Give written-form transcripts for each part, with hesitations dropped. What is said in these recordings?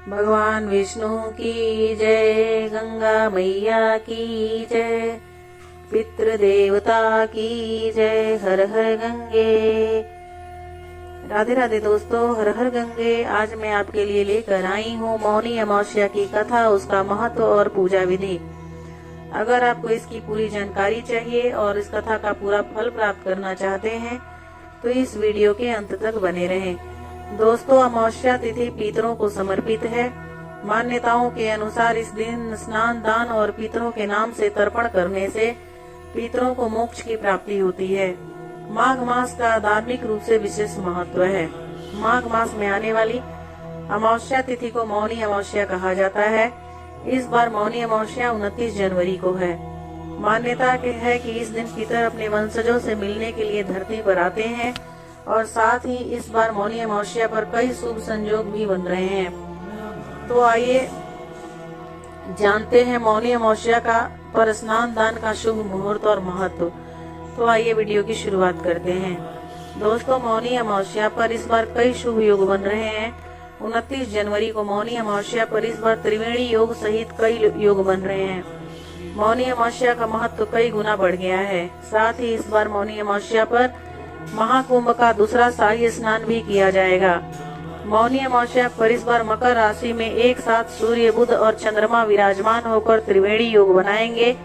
भगवान विष्णु की जय, गंगा मैया की जय, पितृदेवता की जय। हर हर गंगे। राधे राधे दोस्तों, हर हर गंगे। आज मैं आपके लिए लेकर आई हूँ मौनी अमावस्या की कथा, उसका महत्व और पूजा विधि। अगर आपको इसकी पूरी जानकारी चाहिए और इस कथा का पूरा फल प्राप्त करना चाहते हैं तो इस वीडियो के अंत तक बने रहें। दोस्तों, अमावस्या तिथि पितरों को समर्पित है। मान्यताओं के अनुसार इस दिन स्नान, दान और पितरों के नाम से तर्पण करने से पितरों को मोक्ष की प्राप्ति होती है। माघ मास का धार्मिक रूप से विशेष महत्व है। माघ मास में आने वाली अमावस्या तिथि को मौनी अमावस्या कहा जाता है। इस बार मौनी अमावस्या 29 जनवरी को है। मान्यता है कि इस दिन पितर अपने वंशजों से मिलने के लिए धरती पर आते हैं और साथ ही इस बार मौनी अमावस्या पर कई शुभ संयोग भी बन रहे हैं। तो आइए जानते हैं मौनी अमावस्या का पर स्नान दान का शुभ मुहूर्त और महत्व। तो आइए वीडियो की शुरुआत करते हैं। दोस्तों, मौनी अमावस्या पर इस बार कई शुभ योग बन रहे हैं। 29 जनवरी को मौनी अमावस्या पर इस बार त्रिवेणी योग सहित कई योग बन रहे हैं। मौनी अमावस्या का महत्व कई गुना बढ़ गया है। साथ ही इस बार मौनी अमावस्या पर महाकुंभ का दूसरा शाही स्नान भी किया जाएगा। मौनी अमावस्या पर इस बार मकर राशि में एक साथ सूर्य, बुध और चंद्रमा विराजमान होकर त्रिवेणी योग बनाएंगे।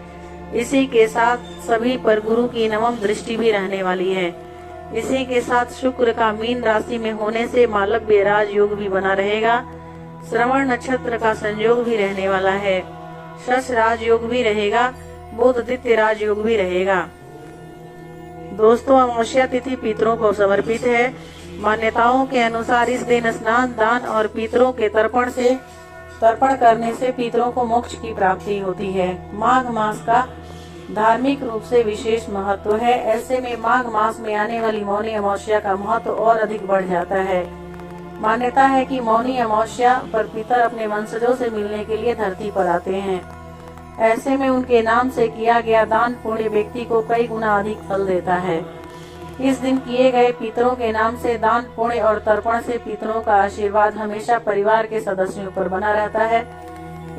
इसी के साथ सभी पर गुरु की नवम दृष्टि भी रहने वाली है। इसी के साथ शुक्र का मीन राशि में होने से मालव्य राज योग भी बना रहेगा। श्रवण नक्षत्र का संयोग भी रहने वाला है। शश राज योग भी रहेगा। बुधदित्य राज योग भी रहेगा। दोस्तों, अमावस्या तिथि पितरों को समर्पित है। मान्यताओं के अनुसार इस दिन स्नान, दान और पितरों के तर्पण करने से पितरों को मोक्ष की प्राप्ति होती है। माघ मास का धार्मिक रूप से विशेष महत्व है। ऐसे में माघ मास में आने वाली मौनी अमावस्या का महत्व और अधिक बढ़ जाता है। मान्यता है कि मौनी अमावस्या पर पितर अपने वंशजों से मिलने के लिए धरती पर आते हैं। ऐसे में उनके नाम से किया गया दान पुण्य व्यक्ति को कई गुना अधिक फल देता है। इस दिन किए गए पितरों के नाम से दान पुण्य और तर्पण से पितरों का आशीर्वाद हमेशा परिवार के सदस्यों पर बना रहता है।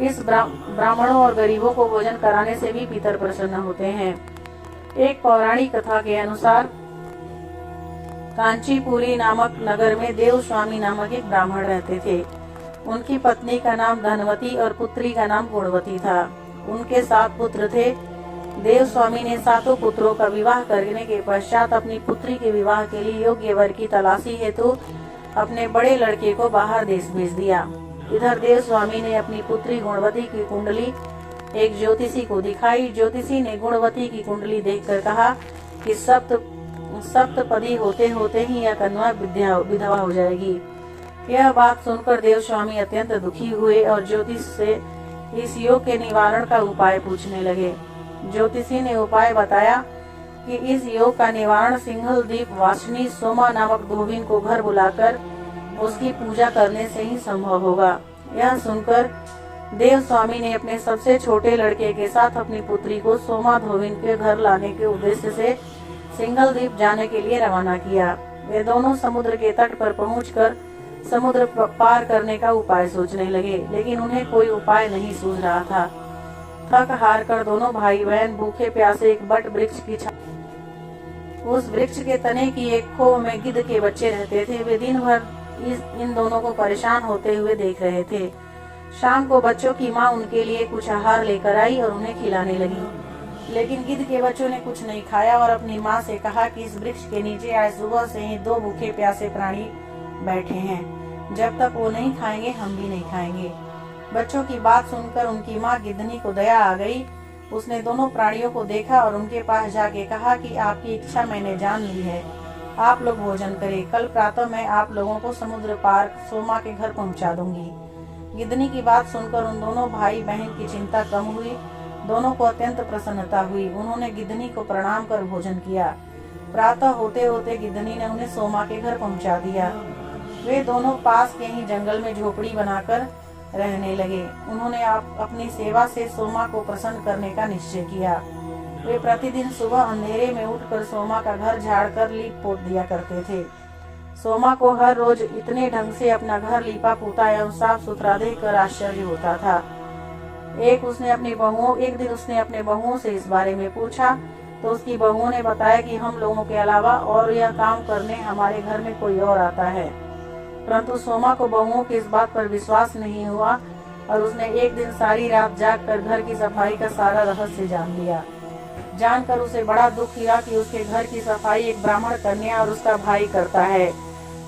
इस ब्राह्मणों और गरीबों को भोजन कराने से भी पितर प्रसन्न होते हैं। एक पौराणिक कथा के अनुसार कांचीपुरी नामक नगर में देव स्वामी नामक एक ब्राह्मण रहते थे। उनकी पत्नी का नाम धनवती और पुत्री का नाम गुणवती था। उनके 7 पुत्र थे। देव स्वामी ने 7 पुत्रों का विवाह करने के पश्चात अपनी पुत्री के विवाह के लिए योग्य वर की तलाशी हेतु अपने बड़े लड़के को बाहर देश भेज दिया। इधर देव स्वामी ने अपनी पुत्री गुणवती की कुंडली एक ज्योतिषी को दिखाई। ज्योतिषी ने गुणवती की कुंडली देखकर कहा कि सप्तपदी होते होते ही यह कन्या विधवा हो जाएगी। यह बात सुनकर देव स्वामी अत्यंत दुखी हुए और ज्योतिष से इस योग के निवारण का उपाय पूछने लगे। ज्योतिषी ने उपाय बताया कि इस योग का निवारण सिंघल द्वीप वासिनी सोमा नामक धोबिन को घर बुलाकर उसकी पूजा करने से ही संभव होगा। यह सुनकर देव स्वामी ने अपने सबसे छोटे लड़के के साथ अपनी पुत्री को सोमा धोबिन के घर लाने के उद्देश्य से सिंघल द्वीप जाने के लिए रवाना किया। वे दोनों समुद्र के तट पर पहुंचकर समुद्र पार करने का उपाय सोचने लगे, लेकिन उन्हें कोई उपाय नहीं सूझ रहा था। थक हार कर दोनों भाई बहन भूखे प्यासे एक बट वृक्ष की उस वृक्ष के तने की एक खो में गिद्ध के बच्चे रहते थे। वे दिन भर इन दोनों को परेशान होते हुए देख रहे थे। शाम को बच्चों की माँ उनके लिए कुछ आहार लेकर आई और उन्हें खिलाने लगी, लेकिन गिद्ध के बच्चों ने कुछ नहीं खाया और अपनी माँ से कहा कि इस वृक्ष के नीचे आज सुबह से ही 2 भूखे प्यासे प्राणी बैठे हैं। जब तक वो नहीं खाएंगे हम भी नहीं खाएंगे। बच्चों की बात सुनकर उनकी माँ गिद्धनी को दया आ गई। उसने दोनों प्राणियों को देखा और उनके पास जाके कहा कि आपकी इच्छा मैंने जान ली है, आप लोग भोजन करें। कल प्रातः मैं आप लोगों को समुद्र पार सोमा के घर पहुंचा दूंगी। गिद्धनी की बात सुनकर उन दोनों भाई बहन की चिंता कम हुई। दोनों को अत्यंत प्रसन्नता हुई। उन्होंने गिद्धनी को प्रणाम कर भोजन किया। प्रातः होते होते गिद्धनी ने उन्हें सोमा के घर पहुंचा दिया। वे दोनों पास के ही जंगल में झोपड़ी बनाकर रहने लगे। उन्होंने अपनी सेवा से सोमा को प्रसन्न करने का निश्चय किया। वे प्रतिदिन सुबह अंधेरे में उठकर सोमा का घर झाड़कर लीप पोत दिया करते थे। सोमा को हर रोज इतने ढंग से अपना घर लीपा पोता एवं साफ सुथरा देखकर आश्चर्य होता था। एक दिन उसने अपने बहुओं से इस बारे में पूछा तो उसकी बहुओं ने बताया कि हम लोगों के अलावा और यह काम करने हमारे घर में कोई और आता है। परंतु सोमा को बहुओं की इस बात पर विश्वास नहीं हुआ और उसने एक दिन सारी रात जागकर घर की सफाई का सारा रहस्य जान लिया। जानकर उसे बड़ा दुख हुआ कि उसके घर की सफाई एक ब्राह्मण कन्या और उसका भाई करता है।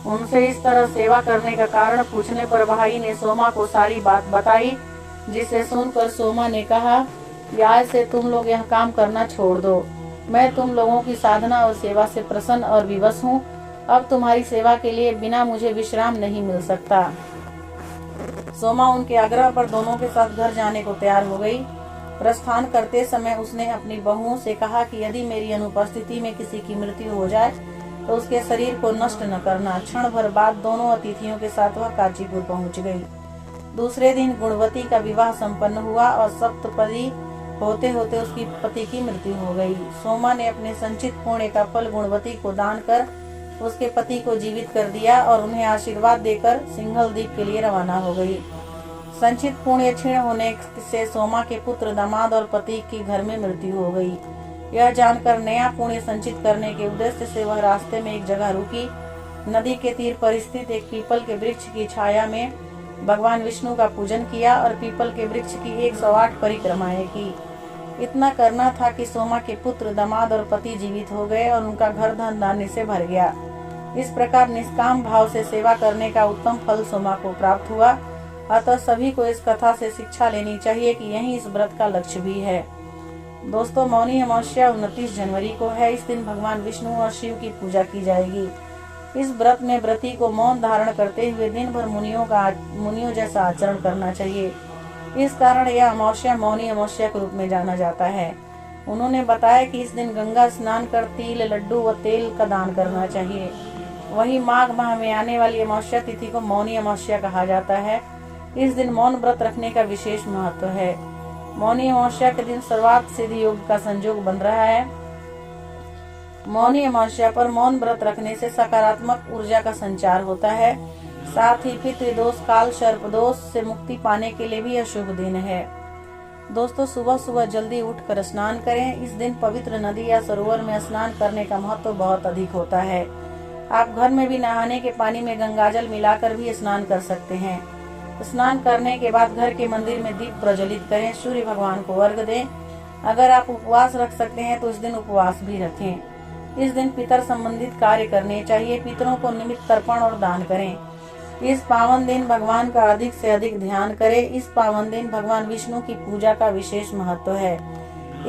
उनसे इस तरह सेवा करने का कारण पूछने पर भाई ने सोमा को सारी बात बताई, जिसे सुनकर सोमा ने कहा कि आज से तुम लोग यह काम करना छोड़ दो। मैं तुम लोगों की साधना और सेवा से प्रसन्न और विवश हूँ। अब तुम्हारी सेवा के लिए बिना मुझे विश्राम नहीं मिल सकता। सोमा उनके आग्रह पर दोनों के साथ घर जाने को तैयार हो गई। प्रस्थान करते समय उसने अपनी बहुओं से कहा कि यदि मेरी अनुपस्थिति में किसी की मृत्यु हो जाए तो उसके शरीर को नष्ट न करना। क्षण भर बाद दोनों अतिथियों के साथ वह कांचीपुर पहुंच गई। दूसरे दिन गुणवती का विवाह संपन्न हुआ और सप्तपदी होते होते उसकी पति की मृत्यु हो गई। सोमा ने अपने संचित पुण्य का फल गुणवती को दान कर उसके पति को जीवित कर दिया और उन्हें आशीर्वाद देकर सिंघल द्वीप के लिए रवाना हो गई। संचित पुण्य क्षीण होने से सोमा के पुत्र, दामाद और पति की घर में मृत्यु हो गई। यह जानकर नया पुण्य संचित करने के उद्देश्य से वह रास्ते में एक जगह रुकी। नदी के तीर पर स्थित एक पीपल के वृक्ष की छाया में भगवान विष्णु का पूजन किया और पीपल के वृक्ष की 108 परिक्रमाएं की। इतना करना था कि सोमा के पुत्र, दामाद और पति जीवित हो गए और उनका घर धन धान्य से भर गया। इस प्रकार निष्काम भाव से सेवा करने का उत्तम फल सोमा को प्राप्त हुआ। अतः सभी को इस कथा से शिक्षा लेनी चाहिए कि यही इस व्रत का लक्ष्य भी है। दोस्तों, मौनी अमावस्या 29 जनवरी को है। इस दिन भगवान विष्णु और शिव की पूजा की जाएगी। इस व्रत में व्रती को मौन धारण करते हुए दिन भर मुनियों जैसा आचरण करना चाहिए। इस कारण यह अमावस्या मौनी अमावस्या के रूप में जाना जाता है। उन्होंने बताया कि इस दिन गंगा स्नान कर तिल, लड्डू व तेल का दान करना चाहिए। वहीं माघ माह में आने वाली अमावस्या तिथि को मौनी अमावस्या कहा जाता है। इस दिन मौन व्रत रखने का विशेष महत्व है। मौनी अमावस्या के दिन सर्वार्थ सिद्धि योग का संयोग बन रहा है। मौनी अमावस्या पर मौन व्रत रखने से सकारात्मक ऊर्जा का संचार होता है। साथ ही पितृदोष, काल सर्प दोष से मुक्ति पाने के लिए भी यह शुभ दिन है। दोस्तों, सुबह सुबह जल्दी उठकर स्नान करें। इस दिन पवित्र नदी या सरोवर में स्नान करने का महत्व बहुत अधिक होता है। आप घर में भी नहाने के पानी में गंगाजल मिलाकर भी स्नान कर सकते हैं। स्नान करने के बाद घर के मंदिर में दीप प्रज्वलित करें। सूर्य भगवान को अर्घ दें। अगर आप उपवास रख सकते हैं तो इस दिन उपवास भी रखें। इस दिन पितर संबंधित कार्य करने चाहिए। पितरों को निमित्त तर्पण और दान करें। इस पावन दिन भगवान का अधिक से अधिक ध्यान करें। इस पावन दिन भगवान विष्णु की पूजा का विशेष महत्व है।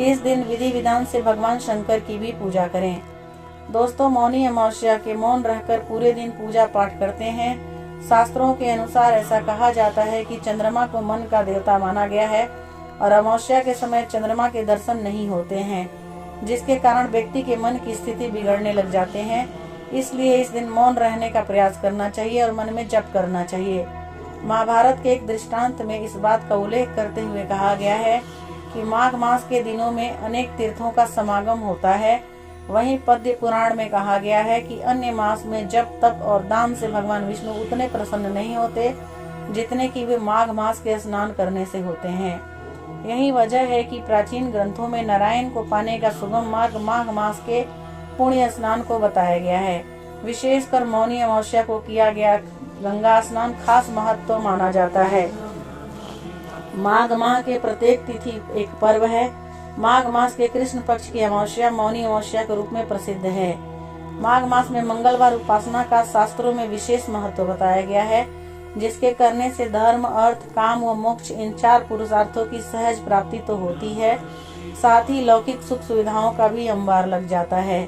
इस दिन विधि विधान से भगवान शंकर की भी पूजा करें। दोस्तों, मौनी अमावस्या के मौन रहकर पूरे दिन पूजा पाठ करते हैं। शास्त्रों के अनुसार ऐसा कहा जाता है कि चंद्रमा को मन का देवता माना गया है और अमावस्या के समय चंद्रमा के दर्शन नहीं होते हैं, जिसके कारण व्यक्ति के मन की स्थिति बिगड़ने लग जाते हैं। इसलिए इस दिन मौन रहने का प्रयास करना चाहिए और मन में जप करना चाहिए। महाभारत के एक दृष्टांत में इस बात का उल्लेख करते हुए कहा गया है कि माघ मास के दिनों में अनेक तीर्थों का समागम होता है। वहीं पद्य पुराण में कहा गया है कि अन्य मास में जप, तप और दान से भगवान विष्णु उतने प्रसन्न नहीं होते जितने कि वे माघ मास के स्नान करने से होते हैं। यही वजह है कि प्राचीन ग्रंथों में नारायण को पाने का सुगम मार्ग माघ मास के पुण्य स्नान को बताया गया है। विशेषकर मौनी अमावस्या को किया गया गंगा स्नान खास महत्व माना जाता है। माघ माह के प्रत्येक तिथि एक पर्व है। माघ मास के कृष्ण पक्ष की अमावस्या मौनी अमावस्या के रूप में प्रसिद्ध है। माघ मास में मंगलवार उपासना का शास्त्रों में विशेष महत्व बताया गया है, जिसके करने से धर्म, अर्थ, काम व मोक्ष इन 4 पुरुषार्थों की सहज प्राप्ति तो होती है, साथ ही लौकिक सुख सुविधाओं का भी अंबार लग जाता है।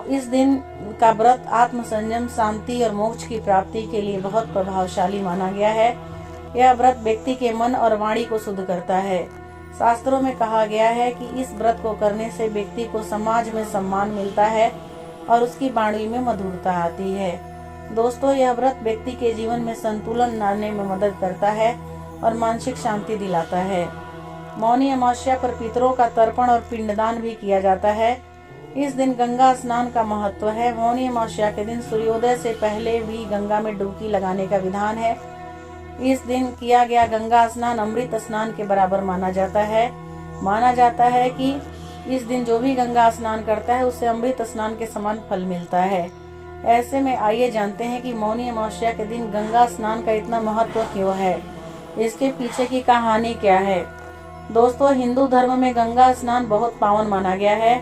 इस दिन का व्रत आत्म संयम, शांति और मोक्ष की प्राप्ति के लिए बहुत प्रभावशाली माना गया है। यह व्रत व्यक्ति के मन और वाणी को शुद्ध करता है। शास्त्रों में कहा गया है कि इस व्रत को करने से व्यक्ति को समाज में सम्मान मिलता है और उसकी वाणी में मधुरता आती है। दोस्तों, यह व्रत व्यक्ति के जीवन में संतुलन लाने में मदद करता है और मानसिक शांति दिलाता है। मौनी अमावस्या पर पितरों का तर्पण और पिंडदान भी किया जाता है। इस दिन गंगा स्नान का महत्व है। मौनी अमावस्या के दिन सूर्योदय से पहले भी गंगा में डुबकी लगाने का विधान है। इस दिन किया गया गंगा स्नान अमृत स्नान के बराबर माना जाता है। माना जाता है कि इस दिन जो भी गंगा स्नान करता है उसे अमृत स्नान के समान फल मिलता है। ऐसे में आइए जानते हैं कि मौनी अमावस्या के दिन गंगा स्नान का इतना महत्व क्यों है, इसके पीछे की कहानी क्या है। दोस्तों, हिंदू धर्म में गंगा स्नान बहुत पावन माना गया है।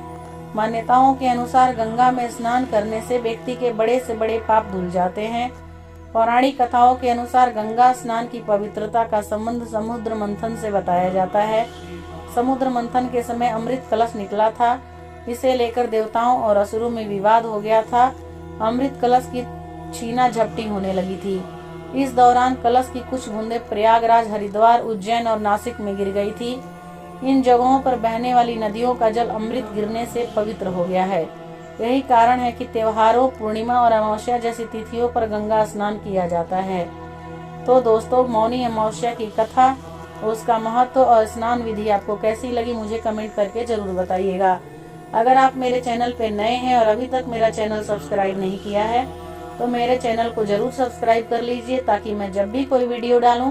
मान्यताओं के अनुसार गंगा में स्नान करने से व्यक्ति के बड़े से बड़े पाप धुल जाते हैं। पौराणिक कथाओं के अनुसार गंगा स्नान की पवित्रता का संबंध समुद्र मंथन से बताया जाता है। समुद्र मंथन के समय अमृत कलश निकला था। इसे लेकर देवताओं और असुरों में विवाद हो गया था। अमृत कलश की छीना झपटी होने लगी थी। इस दौरान कलश की कुछ बूंदें प्रयागराज, हरिद्वार, उज्जैन और नासिक में गिर गई थी। इन जगहों पर बहने वाली नदियों का जल अमृत गिरने से पवित्र हो गया है। यही कारण है कि त्योहारों, पूर्णिमा और अमावस्या जैसी तिथियों पर गंगा स्नान किया जाता है। तो दोस्तों, मौनी अमावस्या की कथा, उसका महत्व और स्नान विधि आपको कैसी लगी मुझे कमेंट करके जरूर बताइएगा। अगर आप मेरे चैनल पे नए हैं और अभी तक मेरा चैनल सब्सक्राइब नहीं किया है तो मेरे चैनल को जरूर सब्सक्राइब कर लीजिए, ताकि मैं जब भी कोई वीडियो डालूं